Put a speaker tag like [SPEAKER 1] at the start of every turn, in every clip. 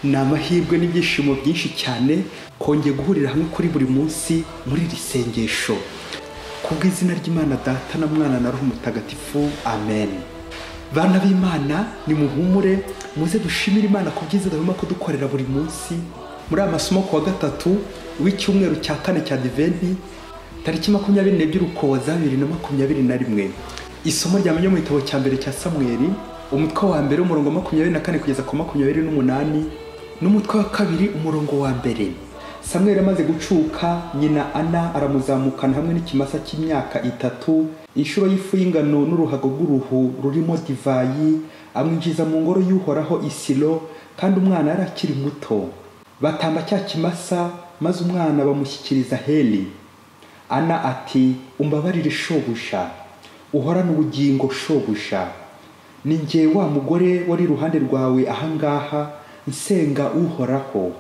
[SPEAKER 1] ni amahirwe n'ibyishimo byinshi cyane kongeye guhurira hamwe kuri buri munsi muri iri sengesho. Kubw'izina ry'Imana Data na Mwana na Roho Mutagatifu, amen. Bana b'Imana, nimuhumure muze dushimire Imana ku byiza dahuma kudukorera buri munsi. Muri amasomo ku wa gatatu w'icyumweru cya kane cya Adventi, tariki 22 Ukuboza 2021. Isomo ryamenye mu gitabo cya mbere cya Samweli, umutwe wa mbere umurongo 24 kugeza ku 28, n'umutwe wa kabiri umurongo wa mbere. Samweli amaze gucuka, nyina Ana aramuzamukana hamwe n'ikimasa cy'imyaka 3, inshuro y'ifu y'ingano n'uruhago rw'uruhu rurimo divayi, amwinjiza mu ngoro y'Uhoraho i Silo, kandi umwana yari akiri muto. Batamba cya kimasa, maze umwana bamushyikiriza Heli. Ana ati, umbabarire shobuja, uhorana ubugingo shobuja. Ni njye wa mugore wari iruhande rwawe ahangaha nsenga Uhoraho.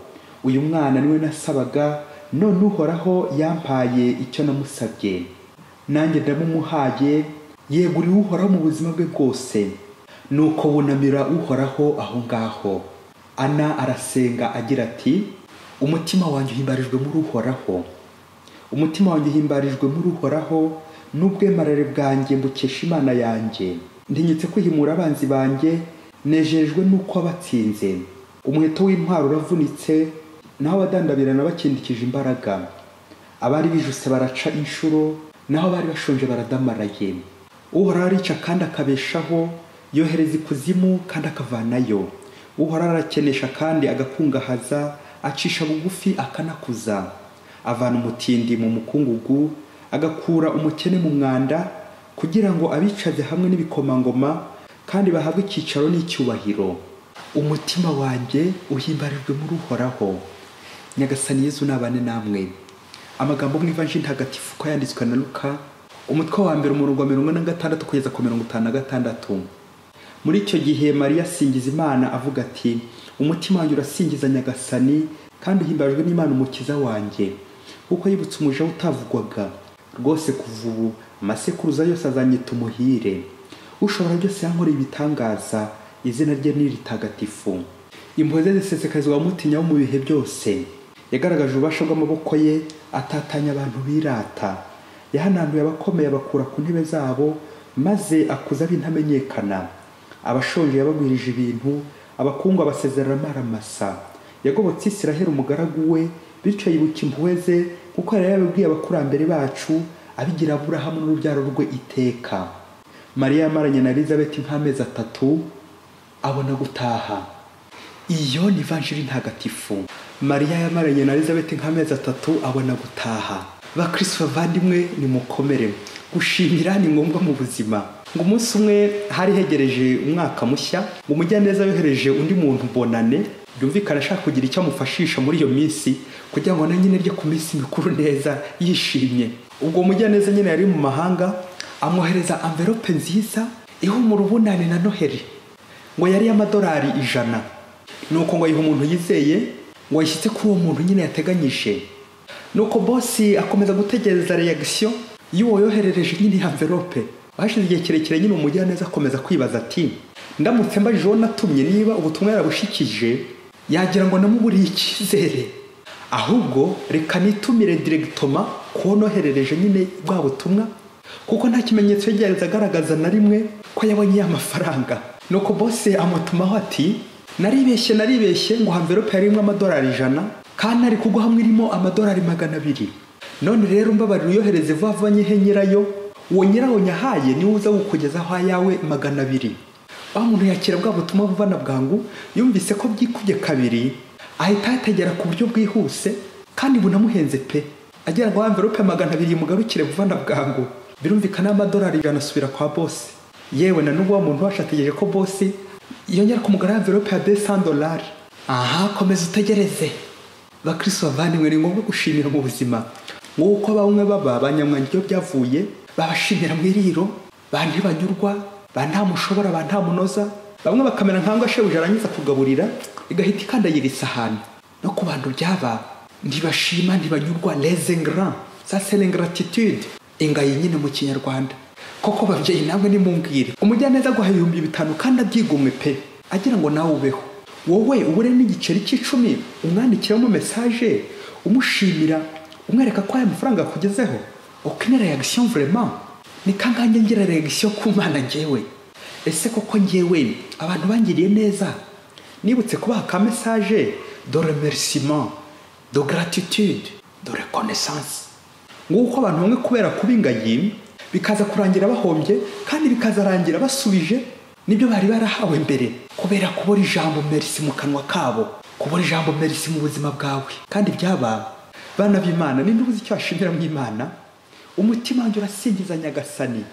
[SPEAKER 1] Uyu mwana niwe nasabaga, none Uhoraho yampaye icyo namusabye. Nanjye ndamumuhaye, yeguriwe Uhoraho mu buzima bwe bwose. Nuko bunamira Uhoraho aho ngaho. Ana arasenga agira ati, umutima wanjye uhimbarijwe muri Uhoraho. Umutima wanjye uhimbarijwe muri Uhoraho, n'ubwemarare bwanjye mbukesha Imana yanjye. Ndinyitse kwihimura abanzi banjye, nejejwe nuko abatsinze. Umuheto w'intwaro uravunitse, naho abadandabirana bakindikije imbaraga. Abari bijuse baraca inshuro, naho abari bashonje baradamaraye. Uhoraho arica kandi akabeshaho, yohereza ikuzimu kandi akavanayo. Uhoraho arakenesha kandi agakungahaza, acisha bugufi akanakuza. Avana umutindi mu mukungugu, agakura umukene mu mwanda, kugira ngo abicaze hamwe n'ibikomangoma kandi bahabwe icyicaro n'icyubahiro. Umutima wanjye uhimbarijwe muri Uhoraho. Nyagasani Yezu nabane namwe. Amagambo mu Ivanjili ntagatifu ko yanditswe na Luka, umutwe wa mbere umurongo wa 46 kugeza ku 56. Muri icyo gihe Mariya asingiza Imana avuga ati, umutima wanjye urasingiza Nyagasani, kandi uhimbajwe n'Imana umukiza wanjye, kuko yibutse umuja utavugwaga. Rwose kuva ubu amasekuruza yose azanyita umuhire. Ushobora byose yankoreye ibitangaza, izina rye ni ritagatifu. Impuhwe ze zisesekarizwa abamutinya bo mu bihe byose. Yagaragaje ububasha bw'amaboko ye, atatanya abantu birata. Yahananuye abakomeye abakura ku ntebe zabo, maze akuza ab'intamenyekana. Abashonje yabagwirije ibintu, abakungu abasezerera amaramasa. Yagobotse Isiraheli umugaragu we, bityo yibuka impuhwe ze, kuko yari yabibwiye abakurambere bacu, abigira Aburahamu n'urubyaro rwe iteka. Mariya yamaranye na Elizabeti nk'amezi 3, abona gutaha. Iyo ni Ivanjili ntagatifu. Mariya yamaranye na Elizabeti nk'amezi 3, abona gutaha. Bakristo bavandimwe, nimukomere. Gushimira ni ngombwa mu buzima. Ngo umunsi umwe hari hegereje umwaka mushya, ngo umujyaneza yohereje undi muntu bonane, byumvikana ashaka kugira icyo amufashisha muri iyo minsi, kugira ngo na nyine rye ku minsi mikuru neza yishimye. Ubwo umujyaneza nyine yari mu mahanga, amwohereza envelope nziza ihumura ubunane na Noheli, ngo yari y'amadolari 100. Nuko ngo ayiha umuntu yizeye, ngo ayishyitse kuri uwo muntu nyine yateganyije. Nuko bosi akomeza gutegereza reaction y'uwo yoherereje nyine envelope. Bashize igihe kirekire nyine umujyaneza akomeza kwibaza ati, ndamutse mbajije natumye niba ubutumwa yarabushikije, yagira ngo namuburiye icyizere. Ahubwo reka nitumire directement ko noherereje nyine bwa butumwa, kuko nta kimenyetso yigeze agaragaza na rimwe ko yabonye amafaranga. Nuko bose amutumaho ati, naribeshye ngo envelope yarimo amadolari 100, kandi ari kuguha hamwe irimo amadolari 200. None rero mbabarira uyohereze vavanye he nyirayo, uwo nyiraho nyahaye niwe uza gukugezaho ayawe 200. Wa muntu yakira bwa butumwa buvana bwangu, yumvise ko byikubye kabiri, ahita ategera ku buryo bwihuse kandi bunamuhenze pe. Agira ngo envelope 200 mugarukire buvana bwangu. Birumvikana amadolari 100 asubira kwa boss. Yewe na n'ubwo wa muntu washategereje ko boss yongera kumugara envelope ya $200. Aha, komeza utegereze. Bakristo bavandimwe, ni ngombwa gushimira mu buzima. Nk'uko bamwe baba abanyamwanjyo byavuye, babashimira mu iriro, bandi banyurwa, banda mushobora banda munoza, bamwe bakamera nkangwa shebuja arangiza kugaburira, igahita ikandayira isahani. No ku bantu byaba, ndibashima ntibanyurwa, les ingrats. Ça c'est l'ingratitude. Ingayi nyine mu Kinyarwanda. Koko babyeyi namwe nimumbwire. Umujyaneza guha 5,000 kandi abyigomwe pe. Agira ngo nawe ubeho. wowe ubure n'igiceri cy'icumi umwandikiramo message umushimira umwereka ko aya mafaranga akugezeho aucune réaction vraiment ni kangange ngira réaction ku Mana ngewe ese koko ngewe abantu bangiriye neza nibutse kubaha ka message de remerciement de gratitude de reconnaissance nguko abantu bamwe kubera kubingayi bikaza kurangira bahombye kandi bikazarangira basubije nibyo bari barahawe mbere kubera kubora ijambo merci mu kanwa kabo kubora ijambo merci mu buzima bwawe kandi byaba bana b'Imana ni ndubuzi icyo ashimira mu Imana umutima wanjye urasingiza Nyagasani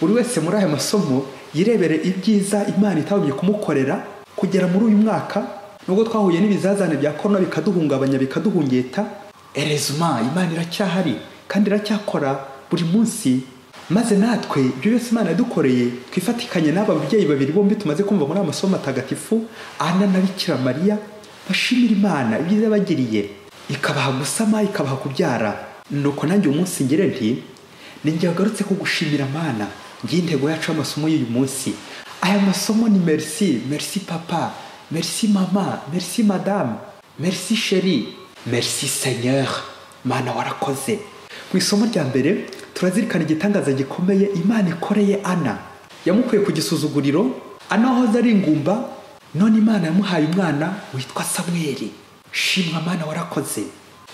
[SPEAKER 1] buri wese muri aya masomo yirebere ibyiza Imana itabumye kumukorera kugera muri uyu mwaka nubwo twahuye n'ibizazane bya corona bikaduhungabanya bikaduhungeta heureusement Imana iracyahari kandi iracyakora buri munsi maze natwe ibyo byose Imana yadukoreye twifatikanye n'aba babyeyi babiri bombi tumaze kumva muri amasomo atagatifu Ana na Bikira Mariya bashimira Imana ibyiza bagiriye ikabaha gusama ikabaha kubyara nuko nanjye umunsi ngire nti ninjye wagarutse ko gushimira Imana ngiye intego yacu amasomo y'uyu munsi aya masomo ni merci papa merci mama merci madame merci chérie merci Seigneur Mana warakoze mu isomo rya mbere turazirikana igitangaza gikomeye Imana ikoreye Ana yamukuye ku gisuzuguriro Ana wahoze ari ingumba none Imana yamuhaye umwana witwa Samweli shimwa Mana warakoze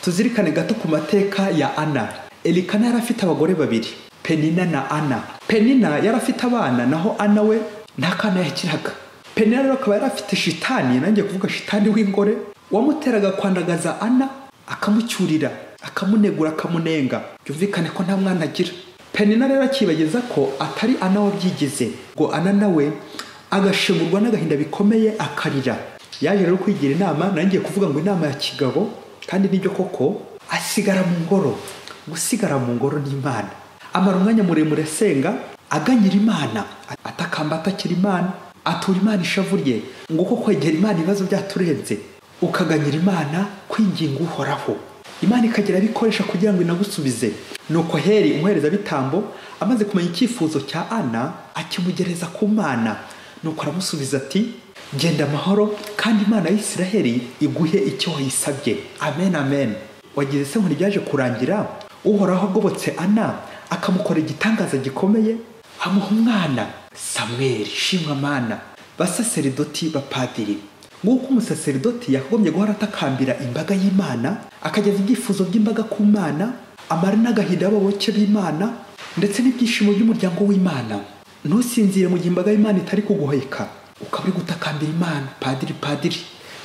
[SPEAKER 1] tuzirikane gato ku mateka ya Ana Elikana yarafite abagore babiri Penina na Ana Penina yarafite abana naho Ana we nta kana yakiraga Penina rero akaba yarafite shitani nanjye kuvuga shitani w'ingore wamuteraga kwandagaza Ana akamucyurira akamunegura akamunenga byumvikane ko nta mwana agira Penina rero akibageza ko atari Ana wabyigize ngo Ana nawe agashengurwa n'agahinda bikomeye akarira yaje rero kwigira inama nanjye kuvuga ngo inama ya kigabo kandi nibyo koko asigara mu ngoro gusigara mu ngoro n'Imana amara umwanya muremure asenga aganyira Imana atakamba atakira Imana atura Imana ishavuriye ngo koko kwegera Imana ibibazo byaturenze ukaganyira Imana kwinginga uhoraho Imana ikagira bikoresha kugira ngo inagusubize nuko Heli umuhereza bitambo amaze kumenya icyifuzo cya Ana akimugereza ku Mana nuko aramusubiza ati genda amahoro kandi Imana ya Isiraheli iguhe icyo wayisabye amen amen wagize se nkuri byaje kurangira uhoraho agobotse Ana akamukora igitangaza gikomeye amuha umwana Samweli shimwa Mana basaseridoti bapadiri nguko umusaseridoti yagombye guhora atakambira imbaga y'Imana akageza ibyifuzo by'imbaga ku Mana amara n'agahinda y'ababoke b'Imana ndetse n'ibyishimo by'umuryango w'Imana ntusinzire mu gihe imbaga y'Imana itari kuguheka ukaba uri gutakambira Imana padiri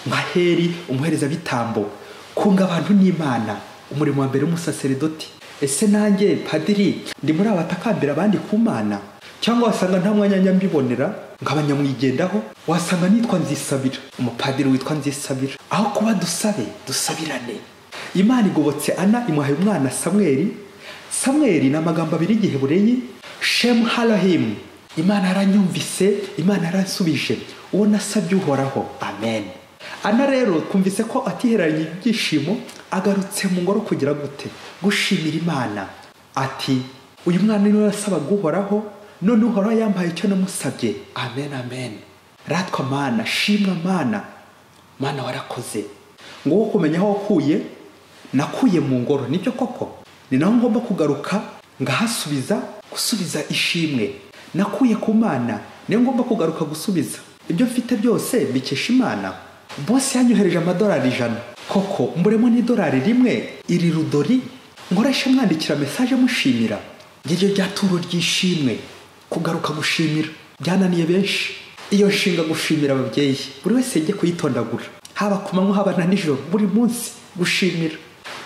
[SPEAKER 1] nka Heli umuhereza bitambo kunga abantu n'Imana umurimo wa mbere w'umusaseridoti ese nanjye padiri ndi muri abatakambira abandi ku Mana cyangwa wasanga nta mwanya nyambibonera nk'abanyamwigendaho wasanga nitwa Nzisabira umupadiri witwa Nzisabira aho kuba dusabirane Imana igobotse Ana imuhaye umwana Samweli n'amagambo abiri y'Igihebureyi Shem Halahim Imana yaranyumvise Imana yaransubije uwo nasabye uhoraho amen Ana rero kumvise ko atiheranye ibyishimo agarutse mu ngoro kugira gute gushimira Imana ati uyu mwana niwe nasaba guhoraho none uhoraho yambaye icyo namusabye amen ratwa Mana shimwa Mana warakoze ngo kumenya aho wakuye nakuye mu ngoro nibyo koko ni naho ngomba kugaruka gusubiza ishimwe nakuye ku Mana niyo ngomba kugaruka gusubiza ibyo mfite byose bikesha Imana bosi yanyohereje amadolari 100 koko mburemo n'idolari rimwe iri rudori ngoresha mwandikira message mushimira ngiryo ryaturo ryishimwe kugaruka gushimira byananiye benshi iyo nshinga gushimira ababyeyi buri wese yajye kuyitondagura haba ku manywa haba na nijoro buri munsi gushimira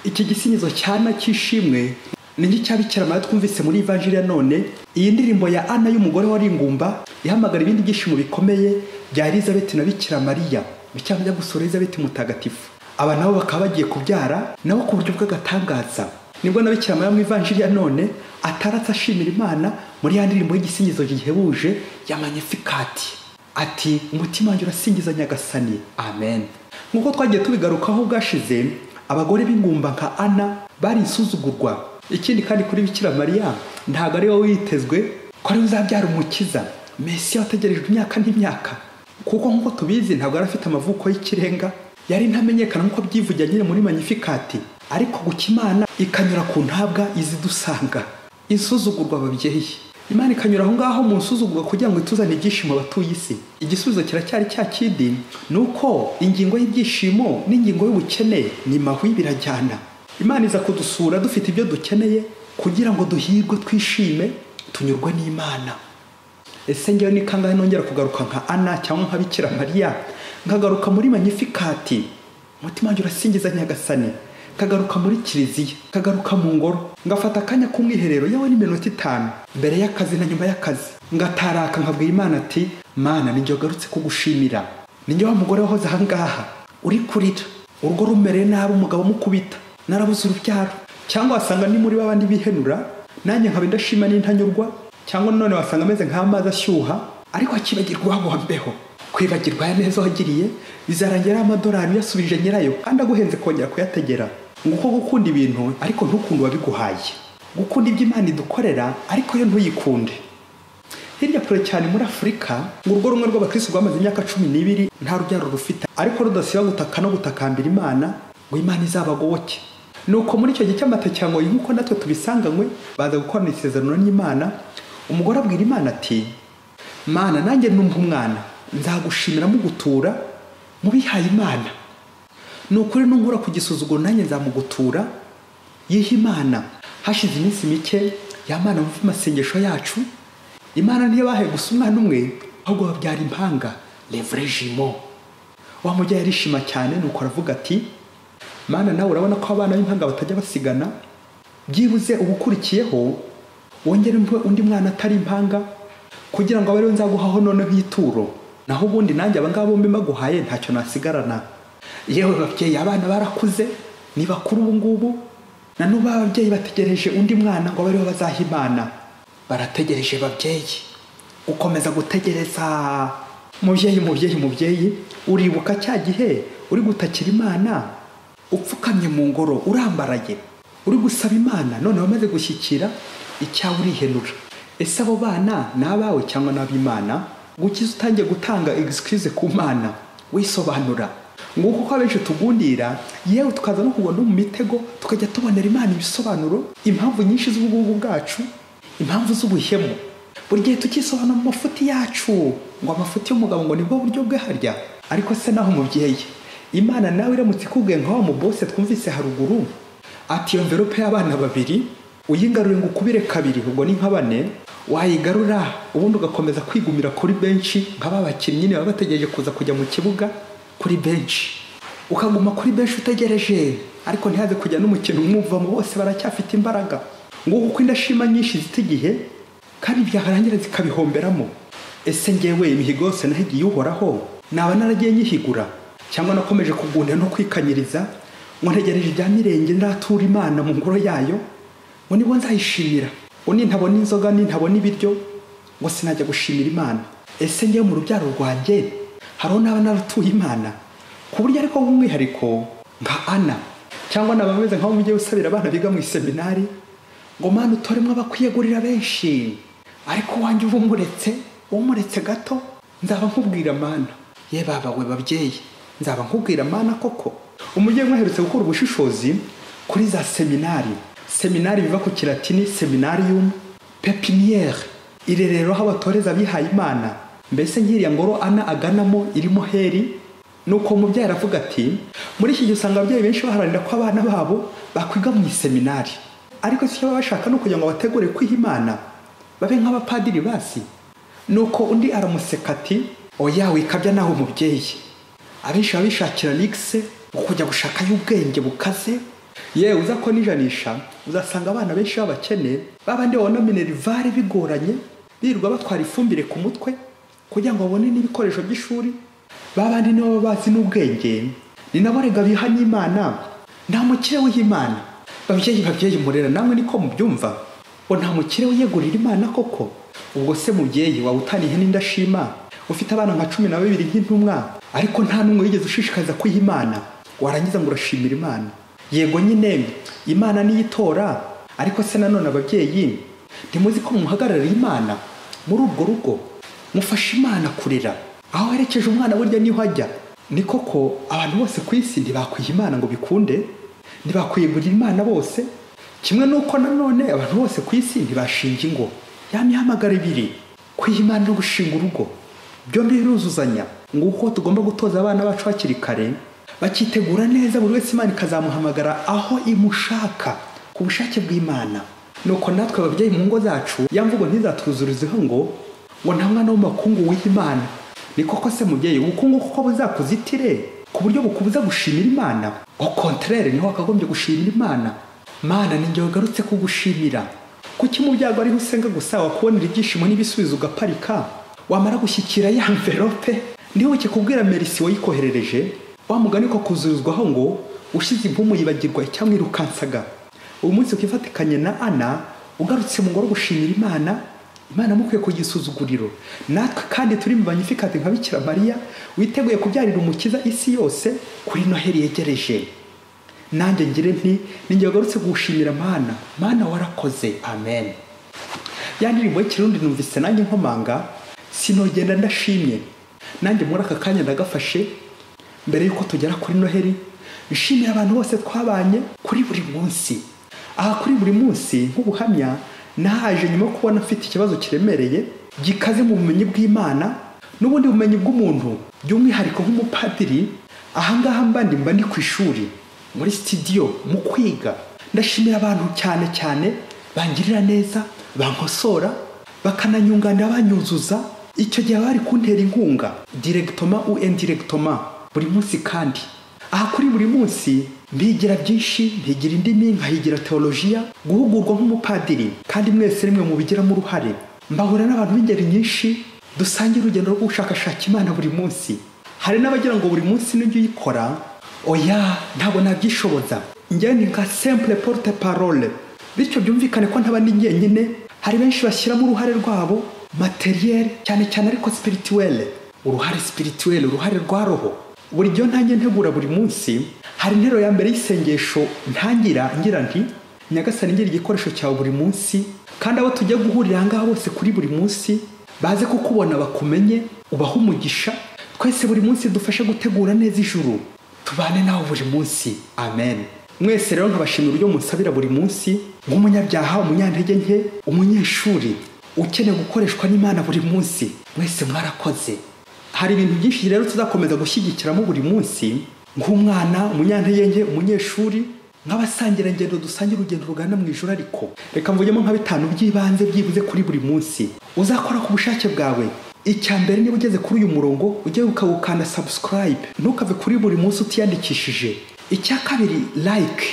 [SPEAKER 1] iki gisinyizo cyana cyishimwe ningi cyabikira Mariya twumvise muri Evangelia none iyi ndirimbo ya Ana y'umugore wari ingumba ihamagara ibindi byishimo bikomeye bya Elizabeth na Bikira Mariya bicyamya gusura Elizabeth mutagatifu aba nabo bakaba bagiye kubyara nabo ku buryo bw'agatangaza nibwo na Bikira Mariya mu Evangelia none ataratsa ashimira Imana muri ya ndirimbo y'igisingizo gihebuje ya Magnificat ati umutima wanjye urasingiza Nyagasani amen nkuko twagiye tubigarukaho bwashize abagore b'ingumba nka Ana bari insuzugurwa ikindi kandi kuri Bikira Mariya ntago ari wowe witezwe ko ari uzabyara umukiza Mesiya wategerejwe imyaka n'imyaka kuko nk'uko tubizi ntabwo yari afite amavuko y'ikirenga, yari ntamenyekana nk'uko byivugira nyine muri Magnificat, ariko guca Imana ikanyura ku ntabwa izidusanga, isuzugurwa ababyeyi. Imana ikanyura aho ngaho mu nsuzugurwa kugira ngo ituzane ibyishimo abatuye isi. Igisubizo kiracyari cya kindi, nuko ingingo y'ibyishimo n'ingingo y'ubukene ni mahwi birajyana. Imana iza kudusura dufite ibyo dukeneye kugira ngo duhirwe, twishime, tunyurwe n'Imana. Ese ngewe ni kangahe nongera kugaruka nka Ana cyangwa nka Bikira Mariya, nkagaruka muri Magnificat, umutima wanjye urasingiza Nyagasani, kagaruka muri kiliziya, kagaruka mu ngoro, ngafata akanya k'umwiherero yawe n'iminota 5 mbere y'akazi na nyuma y'akazi, ngataraka nkabwira Imana ati, Mana ninjye wagarutse kugushimira, ninjye wa mugore wahoze aha ngaha uri kurira, urugo rumereye nabi, umugabo mukubita, narabuze urubyaro, cyangwa wasanga ni muri babandi bihenura, nanjye nkaba ndashima n'intanyurwa, cyangwa none wasanga ameze nk'amazi ashyuha, ariko akibagirwa wambeho. Kwibagirwa ya neza wagiriye bizarangira amadolari yasubije nyirayo kandi aguhenze kongera kuyategera. Nguko gukunda ibintu ariko ntukunde wabiguhaye, gukunda ibyo Imana idukorera ariko yo ntuyikunde. Hirya kure cyane muri Afurika, urugo rumwe rw'abakristo rwamaze imyaka 12 nta rubyaro rufite, ariko rudasiba gutaka no gutakambira Imana ngo Imana izabagoboke. Nuko muri icyo gihe cy'amatecyangwa nk'uko natwe tubisanganywe, baza gukorana isezerano n'Imana. Umugore abwira Imana ati, Mana nanjye numva umwana, nzagushimira mugutura mubihaye Imana. Nukuri nunkura ku gisuzuguro nanjye nzamugutura yiha Imana. Hashize iminsi mike y'Imana mu masengesho yacu, Imana niyo bahe gusa umwana umwe, ahubwo babyara impanga, les vrais jumeaux. Wa mujya yarishima cyane, nuko aravuga ati, Mana nawe urabona ko abana b'impanga batajya basigana, byibuze ubukurikiyeho wongere undi mwana atari impanga, kugira ngo abe rero nzaguhaho none nk'ituro, naho ubundi nanjye abangaba bombi maguhaye ntacyo nasigarana. Yewe babyeyi, abana barakuze ni bakuru ubu ngubu, na n'ubu ababyeyi bategereje undi mwana ngo bariho bazaha Imana. Barategereje babyeyi, ukomeza gutegereza. Mubyeyi, uribuka cya gihe uri gutakira Imana, upfukamye mu ngoro urambaraye, uri gusaba Imana, none wamaze gushyikira icyawe urihenura. Ese abo bana ni abawe cyangwa n'ab'Imana? Gukiza utangiye gutanga excuse ku Mana, wisobanura. Nguko uko abenshi tugundira, yewe tukaza no kugwa no mu mitego, tukajya tubonera Imana ibisobanuro, impamvu nyinshi z'ubugugu bwacu, impamvu z'ubuhemu. Buri gihe tukisobanura mu mafuti yacu, ngo amafuti y'umugabo ngo nibwo buryo bwe harya. Ariko se naho mubyeyi, Imana nawe iramutse ikubwiye nka wa mubose twumvise haruguru, ati iyo envelope y'abana 2 uyingarure ngo ukubire 2, ubwo ni nka 4, wayigarura ubundi ugakomeza kwigumira kuri benshi nk'ababakinnyi nyine baba bategereje kuza kujya mu kibuga kuri benshi, ukaguma kuri benshi utegereje, ariko ntihaze kujya n'umukino umuvamo, bose baracyafite imbaraga. Nguko uko indashima nyinshi zitigihe kandi byaharangira zikabihomberamo. Ese ngewe imihigo yose nahigiye Uhoraho naba naragiye nyihigura, cyangwa nakomeje kugunda no kwikanyiriza ngo ntegereje ibya mirenge ndatura Imana mu ngoro yayo ngo nibo nzayishimira, oni ntabona inzoga ni ntabona ibiryo ngo sinajya gushimira Imana. Ese ngewe mu rubyaro rwanjye haro naba naratuye Imana ku buryo ariko bw'umwihariko nka Ana, cyangwa nabameze nkaho mujye usabira abana biga mu seminari ngo Mana utoremwe abakwiyegurira benshi, ariko wanjye umuretse gato, nzaba nkubwira Mana. Ye baba we babyeyi, nzaba nkubwira Mana koko. Umujye mwaherutse gukora ubushishozi kuri za seminari biva ku Kilatini seminarium, pepiniere, irerero aho batoreza bihaye Imana. Mbese nkiriya ngoro Ana aganamo irimo heri. Nuko umubyeyi aravuga ati, muri iki gihe usanga ababyeyi benshi baharanira ko abana babo bakwiga mu seminari, ariko si cyo bashaka no kugira ngo bategure kwiha Imana babe nk'abapadiri basi. Nuko undi aramuseka ati, oya wikabya naho umubyeyi, abenshi babishakira lixe kujya gushaka y'ubwenge bukaze. Yewe uza ko nijanisha uzasanga abana benshi b'abakene babandi babona minerivare bigoranye, birirwa batwara ifumbire ku mutwe kugira ngo babone n'ibikoresho by'ishuri. Babandi nibo bazi n'ubwenge, ni nabo rega biha n'Imana, nta mukire w'Imana. Babyeyi murera namwe niko mubyumva, ngo nta mukire wiyegurira Imana koko. Ubwo se mubyeyi wawe utanihe n'indashima, ufite abana nka 12 nk'intumwa, ariko nta n'umwe yigeze ushishikaza kwiha Imana, warangiza ngo urashimira Imana. Yego nyine Imana niyitora, ariko se nanone ababyeyi ntimuzi ko muhagararira Imana muri urwo rugo, mufasha Imana kurera, aho herekeje umwana burya niho ajya. Ni koko abantu bose ku isi ntibakwiye Imana ngo bikunde, ntibakwiyegurira Imana bose, kimwe nuko nanone abantu bose ku isi ntibashinga ingo. Ya mihamagaro ibiri, kwiha Imana no gushinga urugo, byombi biruzuzanya. Nguko tugomba gutoza abana bacu hakiri kare, bakitegura neza buri wese Imana ikazamuhamagara aho imushaka ku bushake bw'Imana. Nuko natwe ababyeyi mu ngo zacu yamvugo ntizatwuzurizeho ngo nta mwana w'umukungu wiha Imana. Ni koko se mubyeyi, ubukungu kuko buzakuzitire ku buryo bukubuza gushimira Imana? Au contraire, niho wakagombye gushimira Imana. Mana, ni njye wagarutse kugushimira. Kuki mu byago ariho usenga gusa wakubonera ibyishimo n'ibisubizo ugaparika, wamara gushyikira ya envelope niho kikubwira merci wayikoherereje, wa mugani ko kuzurizwaho ngo ushize impumu yibagirwa icyamwirukansaga. Uyu munsi ukifatikanye na Ana ugarutse mu ngoro gushimira Imana, Imana mukwiye kugisuzuguriro. Natwe kandi turi mu Magnificat nka Bikira Mariya witeguye kubyarira umukiza isi yose kuri Noheli yegereje. Nanjye ngire nti ninjye wagarutse gushimira Mana. Mana warakoze. Amen. Ya ndirimbo y'Ikirundi numvise nanjye nkomanga, sinogenda ndashimye. Nanjye muri aka kanya ndagafashe mbere yuko tugera kuri Noheli, nshimiye abantu bose twabanye kuri buri munsi. Aha kuri buri munsi nk'ubuhamya nahaje nyuma kubona mfite ikibazo kiremereye gikaze mu bumenyi bw'Imana n'ubundi bumenyi bw'umuntu, by'umwihariko nk'umupadiri. Ahangaha mba ndi ku ishuri muri studio mu kwiga. Ndashimira abantu cyane bangirira neza, bankosora, bakananyunganira, banyuzuza icyo gihe bari kuntera inkunga directement ou indirectement buri munsi. Kandi aha kuri buri munsi mbigira byinshi, mbigira indimi, nkahigira teologiya, guhugurwa nk'umupadiri, kandi mwese rimwe mu bigiramo uruhare. Mbahura n'abantu b'ingeri nyinshi, dusangira urugendo rwo gushakashaka Imana buri munsi. Hari n'abagira ngo buri munsi n'ibyo uyikora, oya ntabwo nabyishoboza, njye ni nka simple porte parole, bityo byumvikane ko ntaba ndi njyenyine. Hari benshi bashyiramo uruhare rwabo materiel, cyane ariko spirituel, uruhare spirituel, uruhare rwa roho. Buri gihe ntangiye ntegura buri munsi, hari intero ya mbere y'isengesho ntangira ngira nti Nyagasani ngira igikoresho cyawe buri munsi, kandi abo tujya guhurira ahangaha bose kuri buri munsi baze kukubona bakumenye, ubaha umugisha. Twese buri munsi dufashe gutegura neza ijuru, tubane nawe buri munsi. Amen. Mwese rero nkabashimira uburyo munsabira buri munsi, nk'umunyabyaha, umunyantege nke, umunyeshuri ukeneye gukoreshwa n'Imana buri munsi. Mwese mwarakoze. Hari ibintu byinshi rero tuzakomeza gushyigikiramo buri munsi, nk'umwana, umunyantege nke, umunyeshuri, nk'abasangira ngendo dusangira urugendo rugana mu ijuru. Ariko reka mvugemo nka 5 by'ibanze byibuze kuri buri munsi uzakora ku bushake bwawe. Icya mbere, niba ugeze kuri uyu murongo ujye ukawukanda subscribe, ntukave kuri buri munsi utiyandikishije. Icya kabiri, like.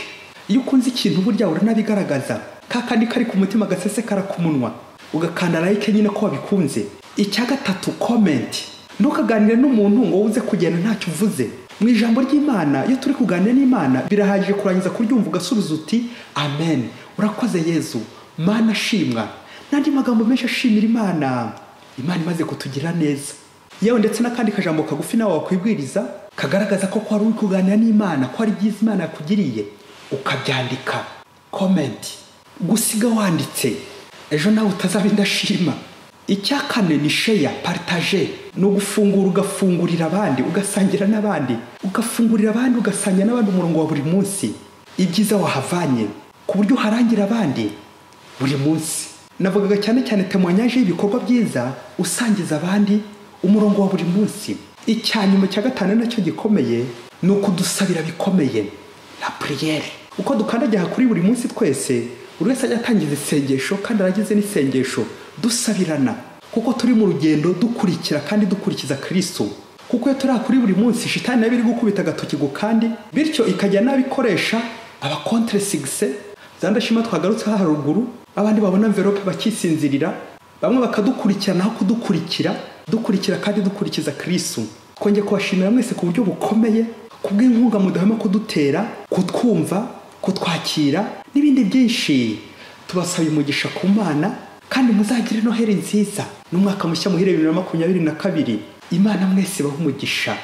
[SPEAKER 1] Iyo ukunze ikintu burya uranabigaragaza, kakandi kari ku mutima gasesekara ku munwa, ugakanda like nyine ko wabikunze. Icya gatatu, comment. Ntukaganire n'umuntu ngo uze kugenda ntacyo uvuze. Mu ijambo ry'Imana iyo turi kuganira n'Imana birahagije kurangiza kuryumva ugasubiza uti amen, urakoze Yezu, Mana shimwa, n'andi magambo menshi ashimira Imana. Imana imaze kutugira neza. Yewe ndetse n'akandi kajambo kagufi nawe wakwibwiriza kagaragaza ko kwari uri kuganira n'Imana, ko ari byiza Imana yakugiriye, ukabyandika comment, gusiga wanditse, ejo nawe utazaba indashima. Icya kane ni share, partage, no gufungura, ugafungurira abandi, ugasangira n'abandi, ugafungurira abandi, ugasangira n'abandi umurongo wa buri munsi, ibyiza wahavanye ku buryo harangira abandi buri munsi. Navugaga cyane témoignage y'ibikorwa byiza usangiza abandi umurongo wa buri munsi. Icyanyuma cya gatanu nacyo gikomeye ni ukudusabira bikomeye, la prière. Uko dukandagira kuri buri munsi twese, buri wese ajya atangiza isengesho, kandi aragize n'isengesho dusabirana, kuko turi mu rugendo dukurikira kandi dukurikiza Kristo. Kuko iyo turi kuri buri munsi shitani nabi iri gukubita agatoki kandi bityo ikajya nabikoresha aba contre succès. Zandashima twagarutse haruguru, abandi babona envelope bakisinzirira, bamwe bakadukurikirana aho dukurikira kandi dukurikiza Kristo. Twongeye kubashimira mwese ku buryo bukomeye, kubw'inkunga mudahema kudutera, kutwumva, kutwakira n'ibindi byinshi. Tubasaba umugisha ku Mana, kandi muzagire Noheli nziza n'umwaka mushya muhire 2022. Imana mwese baha umugisha.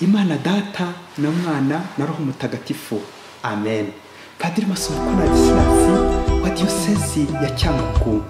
[SPEAKER 1] Imana Data na Mwana na Roho Mutagatifu. Amen. Padiri Masumbuko Ladislas wa Diocese ya Cyangugu.